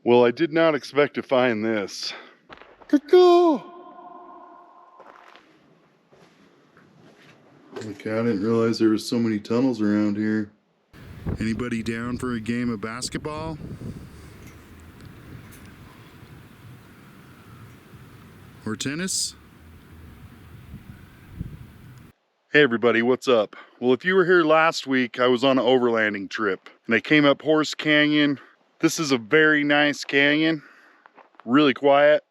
Well, I did not expect to find this. Caw-caw! Okay, I didn't realize there was so many tunnels around here. Anybody down for a game of basketball? Or tennis? Hey everybody, what's up? Well, if you were here last week, I was on an overlanding trip and I came up Horse Canyon. This is a very nice canyon, really quiet.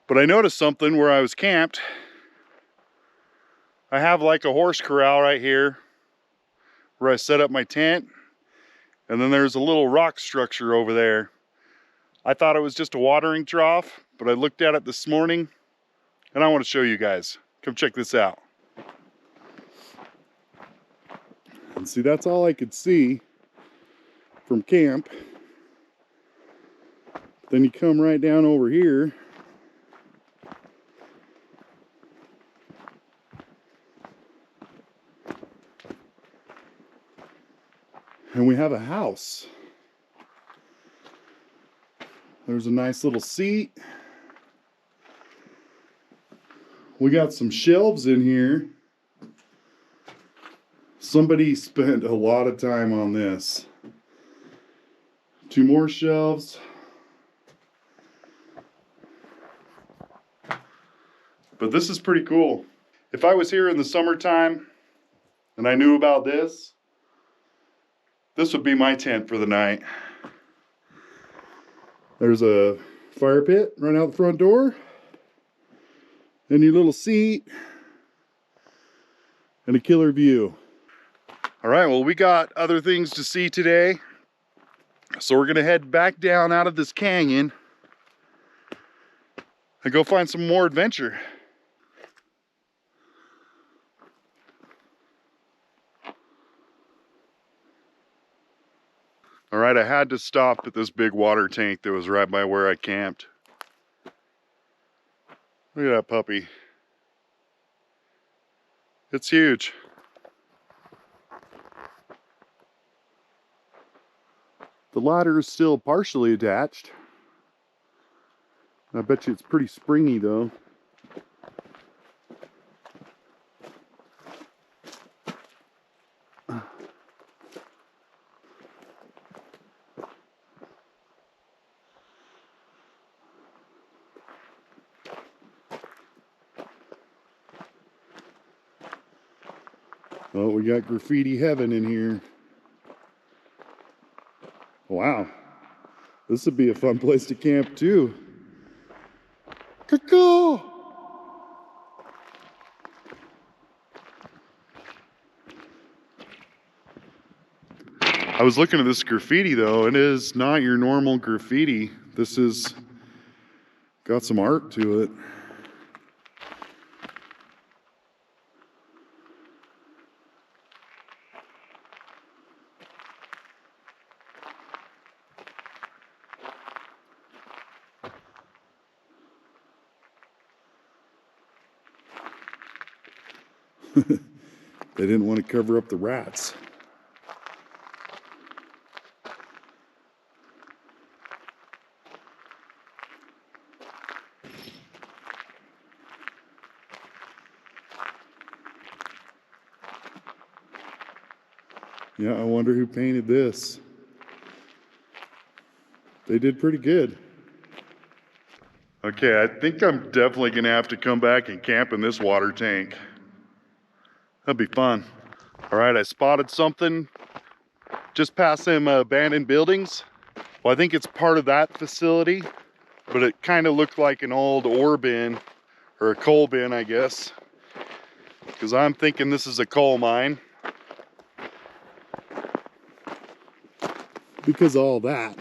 But I noticed something where I was camped. I have like a horse corral right here where I set up my tent. And then there's a little rock structure over there. I thought it was just a watering trough, but I looked at it this morning and I want to show you guys. Come check this out. And see, that's all I could see from camp. Then you come right down over here. And we have a house. There's a nice little seat. We got some shelves in here. Somebody spent a lot of time on this. 2 more shelves. But this is pretty cool. If I was here in the summertime and I knew about this, this would be my tent for the night. There's a fire pit right out the front door. And your little seat. And a killer view. All right, well, we got other things to see today. So we're gonna head back down out of this canyon and go find some more adventure. All right, I had to stop at this big water tank that was right by where I camped. Look at that puppy. It's huge. The ladder is still partially attached. I bet you it's pretty springy though. Oh, we got graffiti heaven in here. Wow, this would be a fun place to camp too. Caw-caw! I was looking at this graffiti though, it is not your normal graffiti. This is got some art to it. They didn't want to cover up the rats. Yeah, I wonder who painted this. They did pretty good. Okay, I think I'm definitely gonna have to come back and camp in this water tank. That'd be fun. All right, I spotted something just past them abandoned buildings. Well, I think it's part of that facility, but it kind of looked like an old ore bin, or a coal bin, I guess. Because I'm thinking this is a coal mine. Because of all that.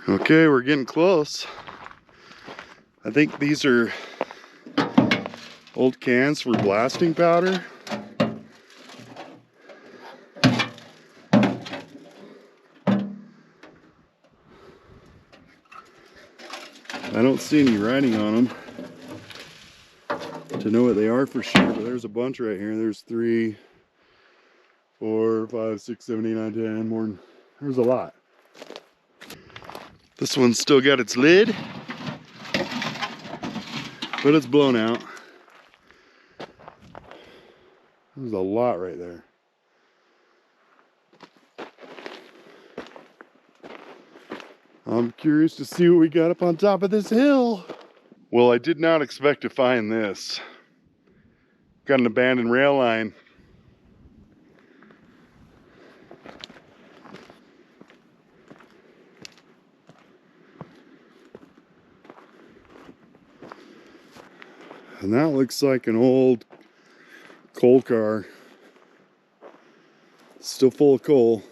Okay, we're getting close. I think these are old cans for blasting powder. I don't see any writing on them to know what they are for sure, but there's a bunch right here. There's 3, 4, 5, 6, 7, 8, 9, 10, more than There's a lot. This one's still got its lid, but it's blown out. There's a lot right there. I'm curious to see what we got up on top of this hill. Well, I did not expect to find this. Got an abandoned rail line. And that looks like an old coal car. Still full of coal.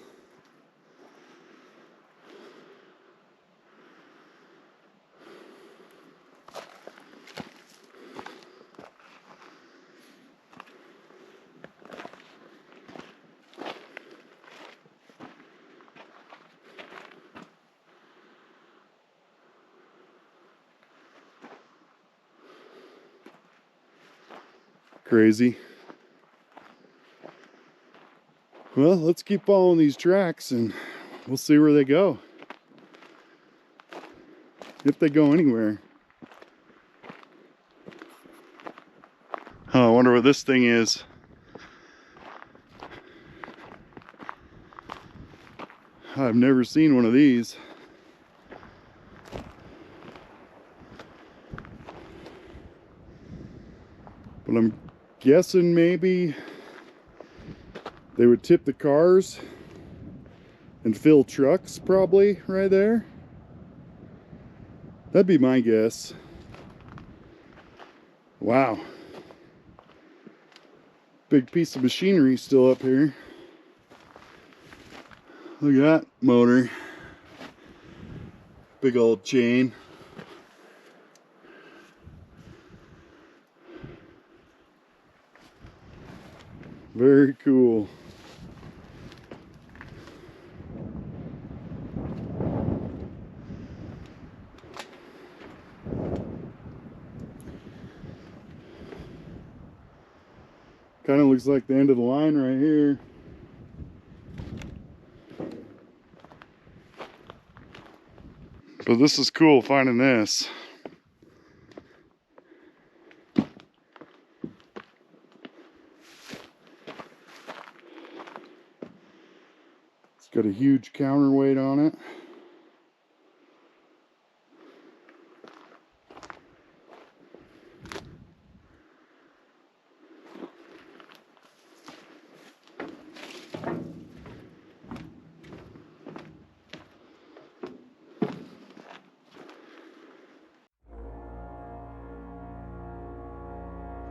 Crazy. Well, let's keep following these tracks and we'll see where they go. If they go anywhere. Oh, I wonder what this thing is. I've never seen one of these. But I'm guessing maybe they would tip the cars and fill trucks probably right there. That'd be my guess. Wow. Big piece of machinery still up here. Look at that motor. Big old chain. Very cool. Kind of looks like the end of the line right here. But this is cool finding this. It's got a huge counterweight on it.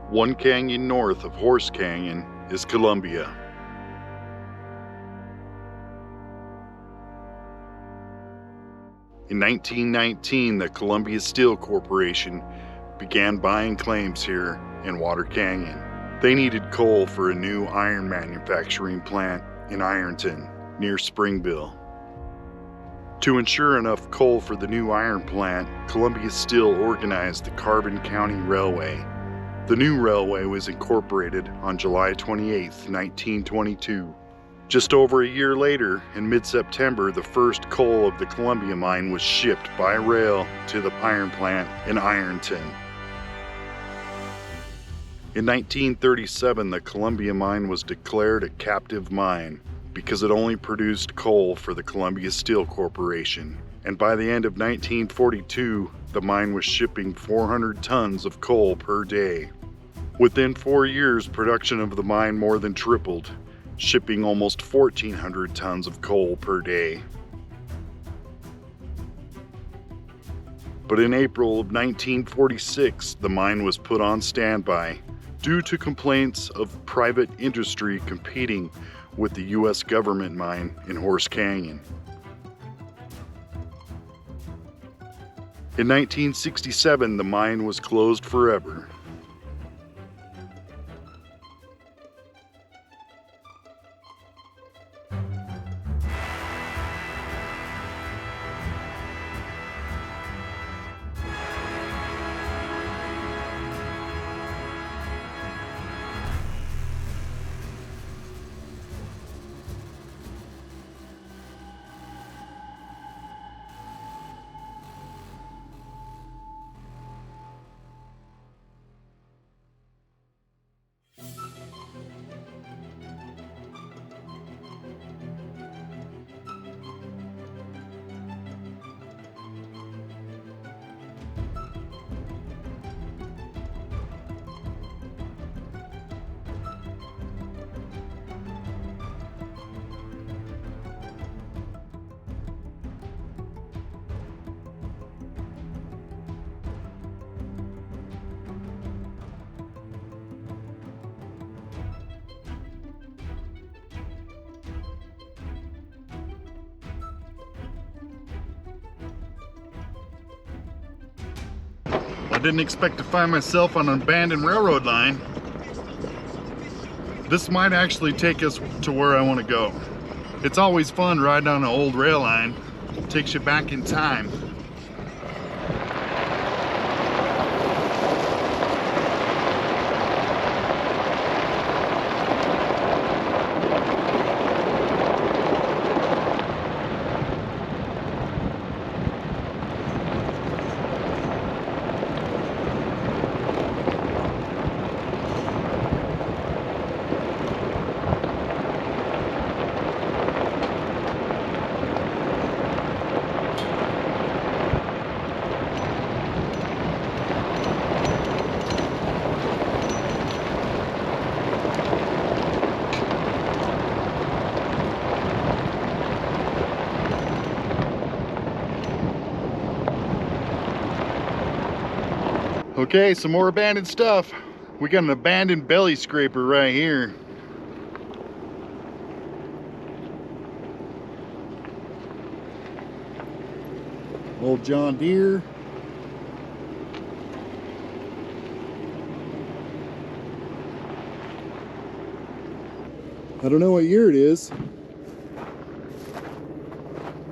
One canyon north of Horse Canyon is Colombia. In 1919, the Columbia Steel Corporation began buying claims here in Water Canyon. They needed coal for a new iron manufacturing plant in Ironton, near Springville. To ensure enough coal for the new iron plant, Columbia Steel organized the Carbon County Railway. The new railway was incorporated on July 28, 1922. Just over a year later, in mid-September, the first coal of the Columbia mine was shipped by rail to the iron plant in Ironton. In 1937, the Columbia mine was declared a captive mine because it only produced coal for the Columbia Steel Corporation. And by the end of 1942, the mine was shipping 400 tons of coal per day. Within 4 years, production of the mine more than tripled, shipping almost 1,400 tons of coal per day. But in April of 1946, the mine was put on standby due to complaints of private industry competing with the U.S. government mine in Horse Canyon. In 1967, the mine was closed forever. didn't expect to find myself on an abandoned railroad line. This might actually take us to where I want to go. It's always fun riding on an old rail line. It takes you back in time. Okay, some more abandoned stuff. We got an abandoned belly scraper right here. Old John Deere. I don't know what year it is,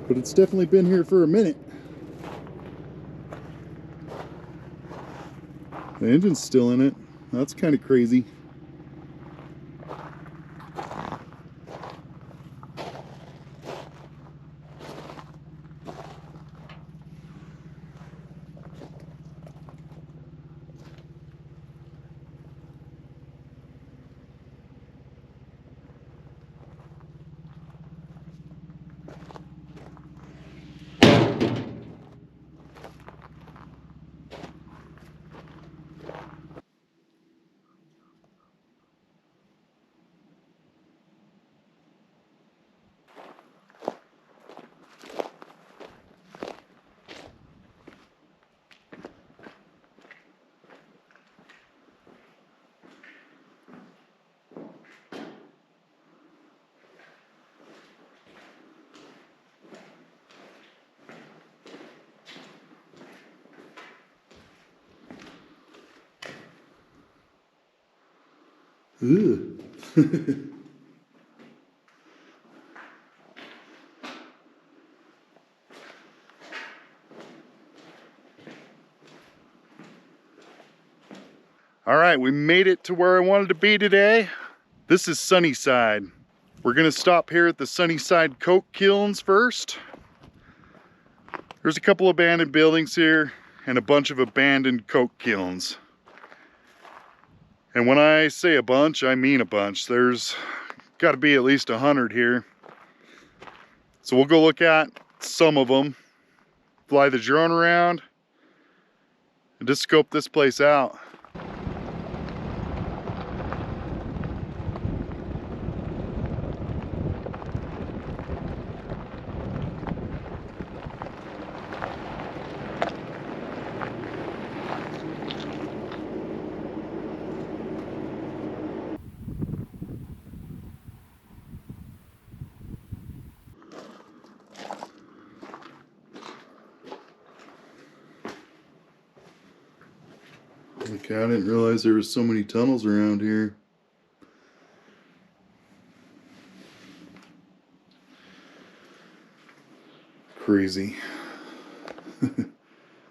but it's definitely been here for a minute. The engine's still in it. That's kind of crazy. Ugh. All right, we made it to where I wanted to be today. This is Sunnyside. We're gonna stop here at the Sunnyside coke kilns first. There's a couple abandoned buildings here and a bunch of abandoned coke kilns. And when I say a bunch, I mean a bunch. There's got to be at least 100 here. So we'll go look at some of them, fly the drone around, and just scope this place out. Okay, I didn't realize there was so many tunnels around here. Crazy.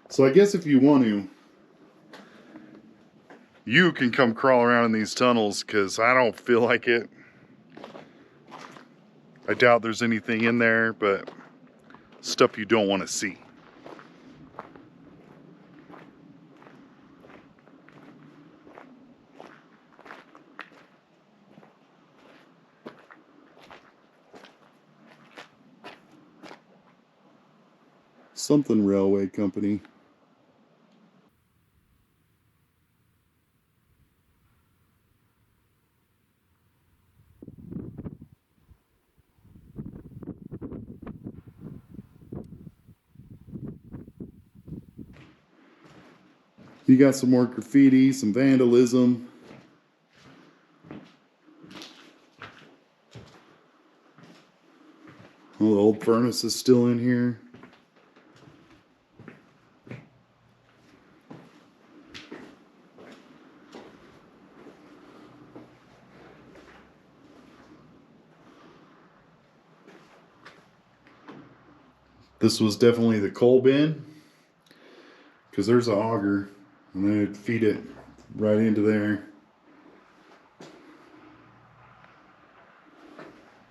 So I guess if you want to, you can come crawl around in these tunnels, because I don't feel like it. I doubt there's anything in there, but stuff you don't want to see. Something railway company. You got some more graffiti, some vandalism. Oh, the old furnace is still in here. This was definitely the coal bin, because there's a auger, and then it'd feed it right into there.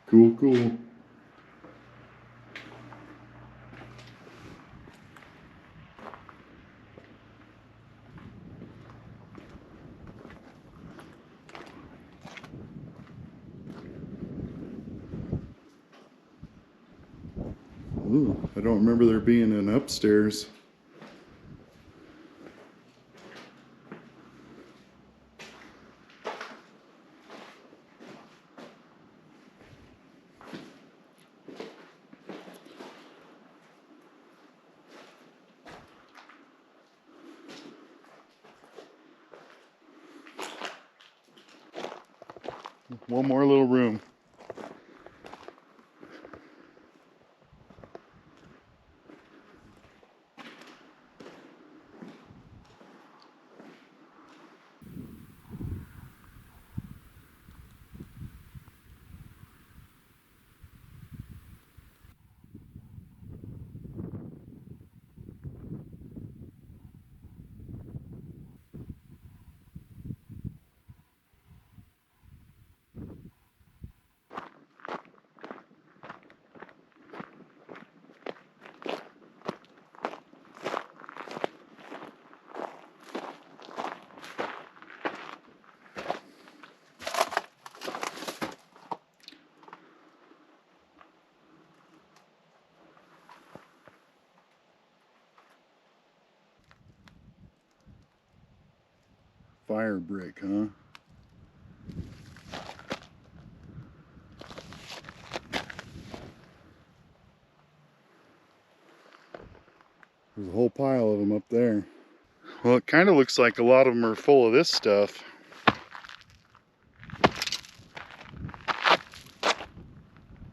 Cool, cool. Ooh, I don't remember there being an upstairs. One more little room. Fire brick, huh? There's a whole pile of them up there. Well, it kind of looks like a lot of them are full of this stuff.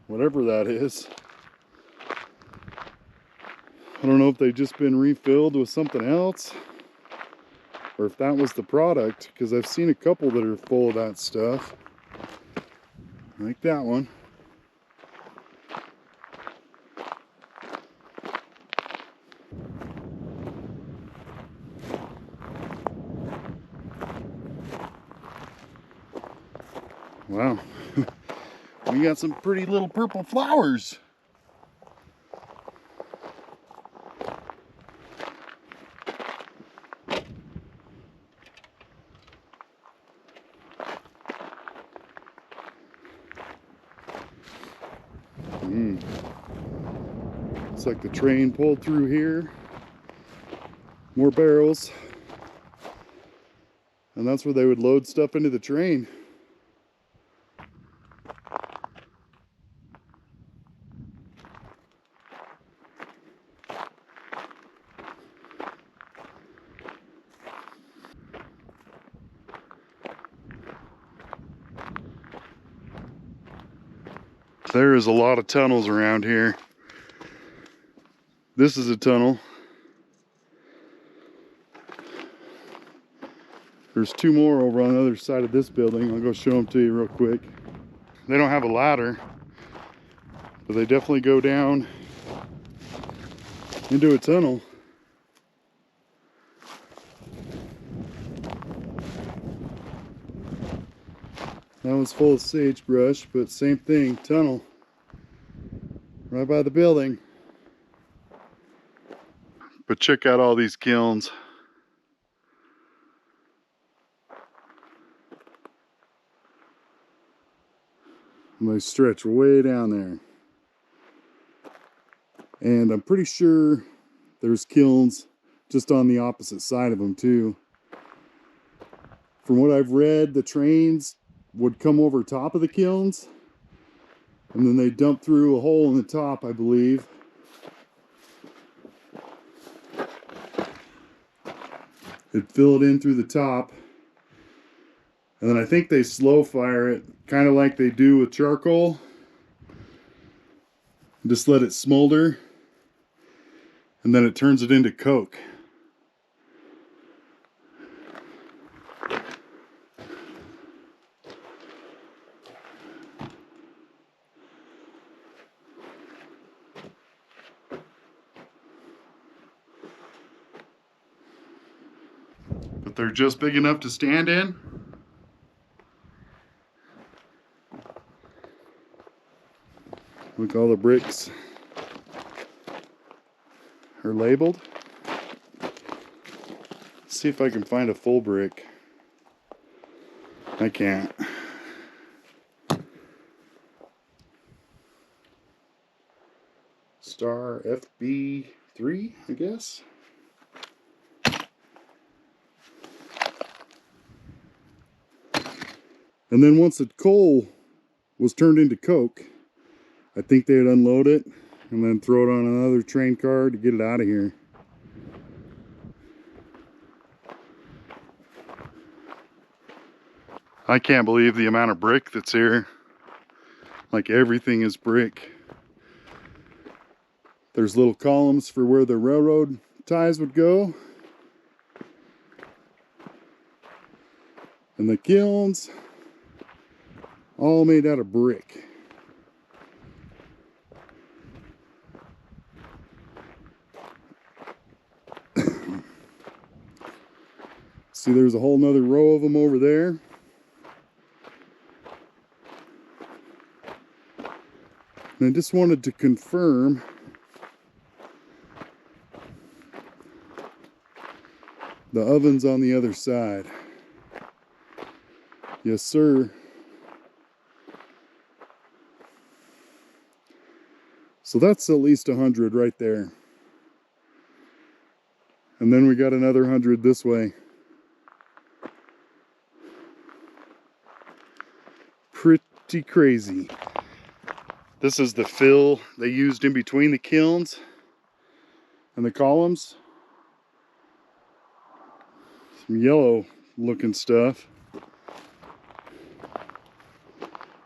Whatever that is. I don't know if they've just been refilled with something else, or if that was the product, because I've seen a couple that are full of that stuff. Like that one. Wow. We got some pretty little purple flowers. Looks like the train pulled through here. More barrels. And that's where they would load stuff into the train. There is a lot of tunnels around here. This is a tunnel. There's two more over on the other side of this building. I'll go show them to you real quick. They don't have a ladder, but they definitely go down into a tunnel. That one's full of sagebrush, but same thing, tunnel. Right by the building. But check out all these kilns. And they stretch way down there. And I'm pretty sure there's kilns just on the opposite side of them too. From what I've read, the trains would come over top of the kilns, and then they dump through a hole in the top, I believe. They'd fill it in through the top, and then I think they slow fire it, kind of like they do with charcoal. Just let it smolder, and then it turns it into coke. but they're just big enough to stand in. Look, all the bricks are labeled. Let's see if I can find a full brick. I can't. Star FB3, I guess. And then once the coal was turned into coke, I think they'd unload it and then throw it on another train car to get it out of here. I can't believe the amount of brick that's here. Like, everything is brick. There's little columns for where the railroad ties would go. And the kilns, all made out of brick. See, there's a whole nother row of them over there. And I just wanted to confirm the oven's on the other side. Yes, sir. So that's at least 100 right there. And then we got another 100 this way. Pretty crazy. This is the fill they used in between the kilns and the columns. Some yellow looking stuff.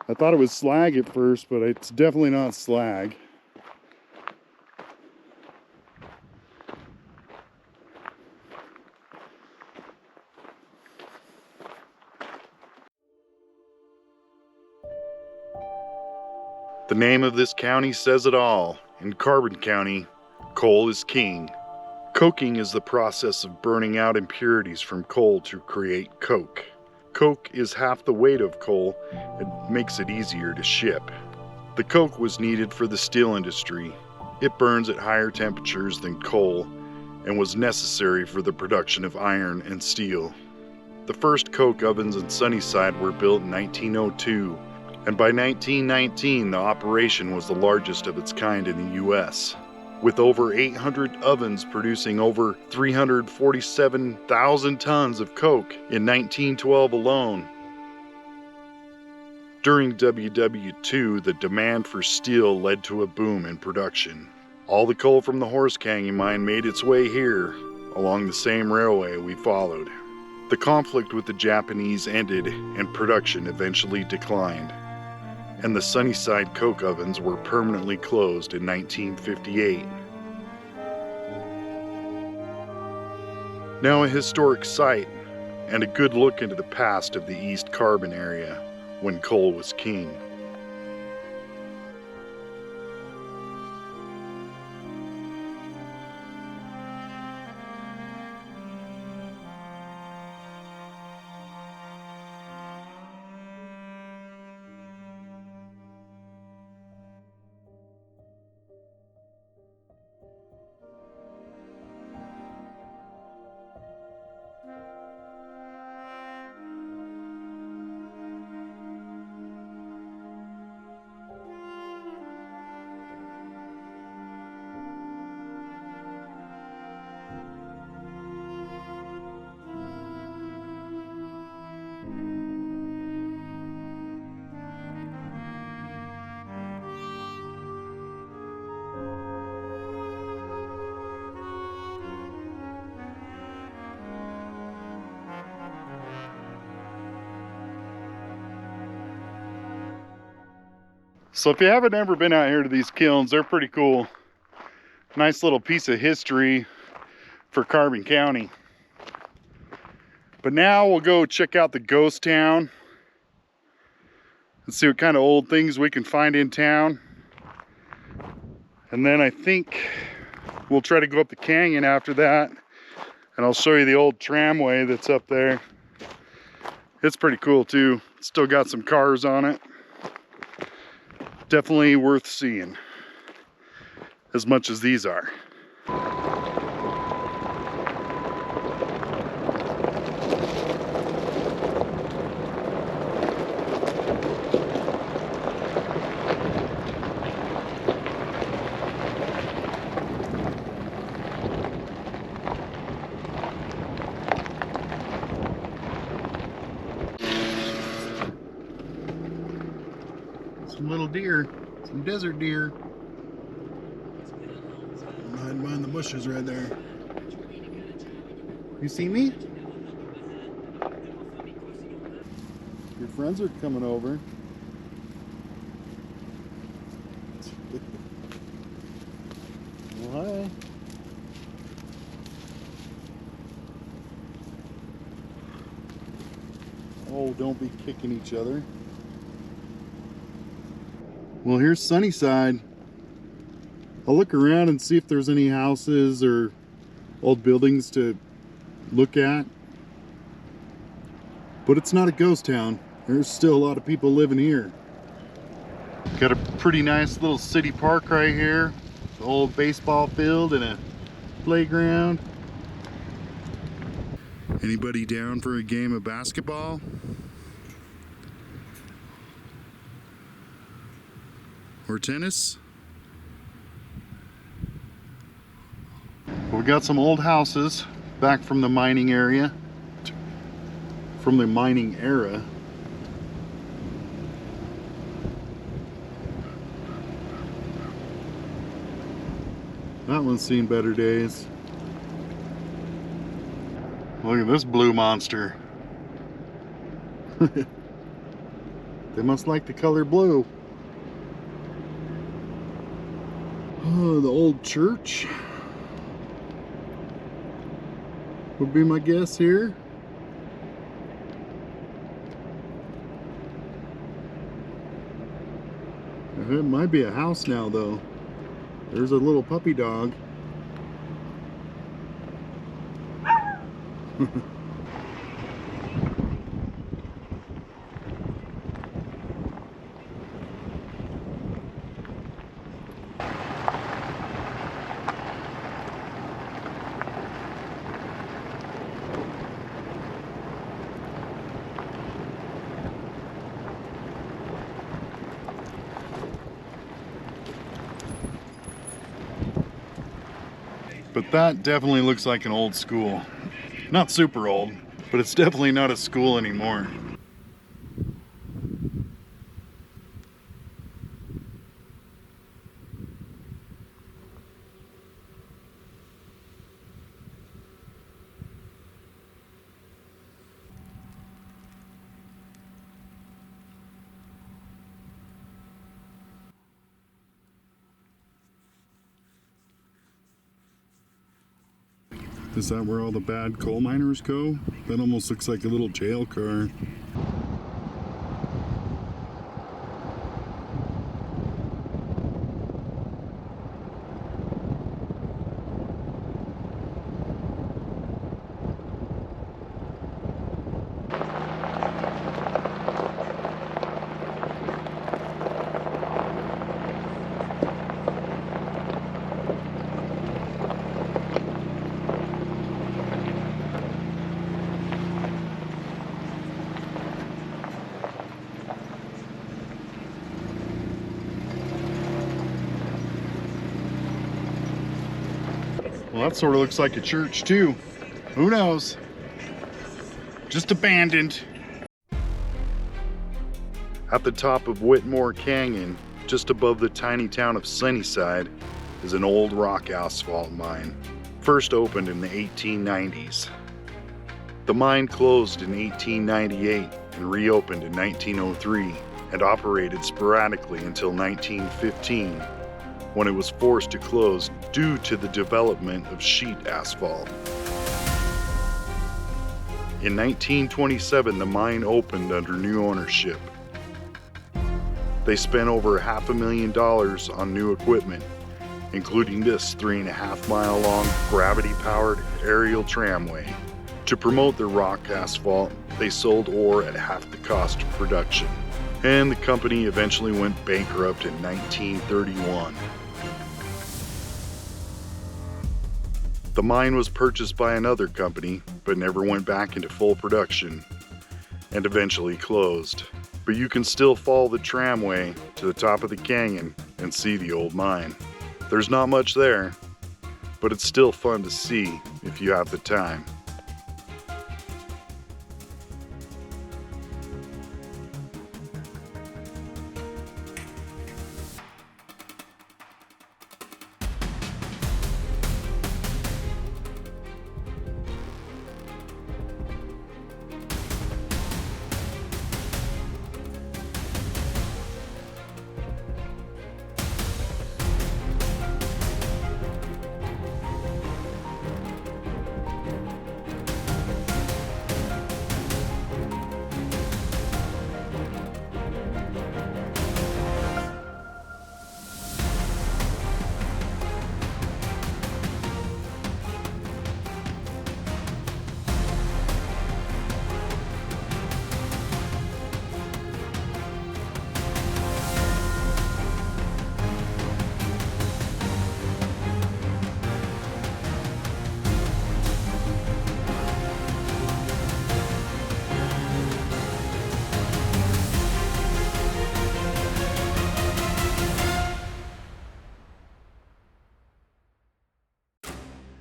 I thought it was slag at first, but it's definitely not slag. The name of this county says it all. In Carbon County, coal is king. Coking is the process of burning out impurities from coal to create coke. Coke is half the weight of coal and makes it easier to ship. The coke was needed for the steel industry. It burns at higher temperatures than coal and was necessary for the production of iron and steel. The first coke ovens in Sunnyside were built in 1902. And by 1919, the operation was the largest of its kind in the U.S., with over 800 ovens producing over 347,000 tons of coke in 1912 alone. During WW2, the demand for steel led to a boom in production. All the coal from the Horse Canyon mine made its way here, along the same railway we followed. The conflict with the Japanese ended and production eventually declined, and the Sunnyside coke ovens were permanently closed in 1958. Now a historic site and a good look into the past of the East Carbon area when coal was king. So if you haven't ever been out here to these kilns, they're pretty cool. Nice little piece of history for Carbon County. But now we'll go check out the ghost town and see what kind of old things we can find in town. And then I think we'll try to go up the canyon after that, And I'll show you the old tramway that's up there. It's pretty cool too. Still got some cars on it. Definitely worth seeing, as much as these are. Some little deer, some desert deer. I'm hiding behind the bushes right there. You see me? Your friends are coming over. Well, hi. Oh, don't be kicking each other. Well, here's Sunnyside. I'll look around and see if there's any houses or old buildings to look at. But it's not a ghost town. There's still a lot of people living here. Got a pretty nice little city park right here. The old baseball field and a playground. Anybody down for a game of basketball? Or tennis? We got some old houses back from the mining area. From the mining era. That one's seen better days. Look at this blue monster. They must like the color blue. Oh, the old church would be my guess here. It might be a house now though. There's a little puppy dog. But that definitely looks like an old school. Not super old, but it's definitely not a school anymore. Is that where all the bad coal miners go? That almost looks like a little jail car. Well, that sort of looks like a church too. Who knows? Just abandoned. At the top of Whitmore Canyon, just above the tiny town of Sunnyside, is an old rock asphalt mine, first opened in the 1890s. The mine closed in 1898 and reopened in 1903 and operated sporadically until 1915, when it was forced to close due to the development of sheet asphalt. In 1927, the mine opened under new ownership. They spent over $500,000 on new equipment including this 3.5-mile long gravity-powered aerial tramway. To promote their rock asphalt, they sold ore at half the cost of production, and the company eventually went bankrupt in 1931. The mine was purchased by another company, but never went back into full production, and eventually closed. But you can still follow the tramway to the top of the canyon and see the old mine. There's not much there, but it's still fun to see if you have the time.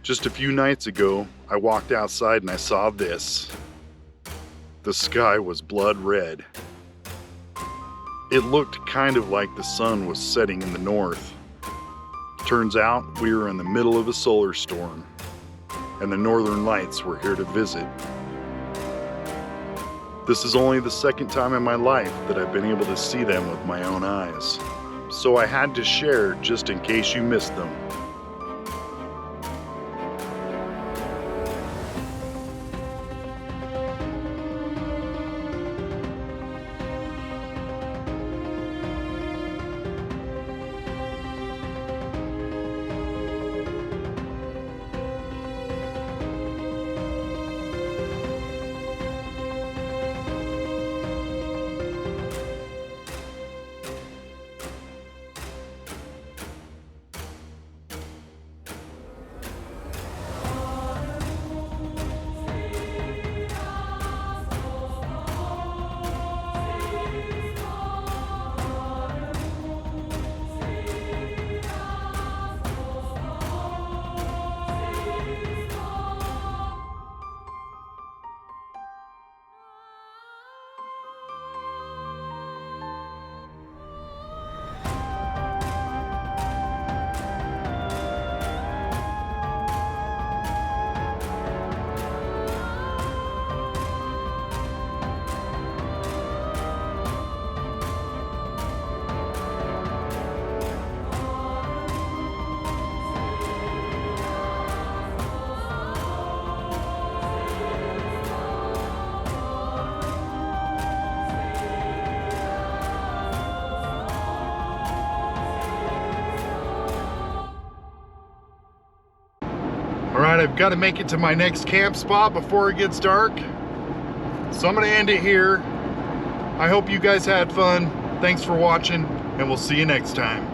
Just a few nights ago, I walked outside and I saw this. The sky was blood red. It looked kind of like the sun was setting in the north. Turns out we were in the middle of a solar storm, and the northern lights were here to visit. This is only the second time in my life that I've been able to see them with my own eyes, so I had to share just in case you missed them. Alright, I've got to make it to my next camp spot before it gets dark. So I'm going to end it here. I hope you guys had fun. Thanks for watching, and we'll see you next time.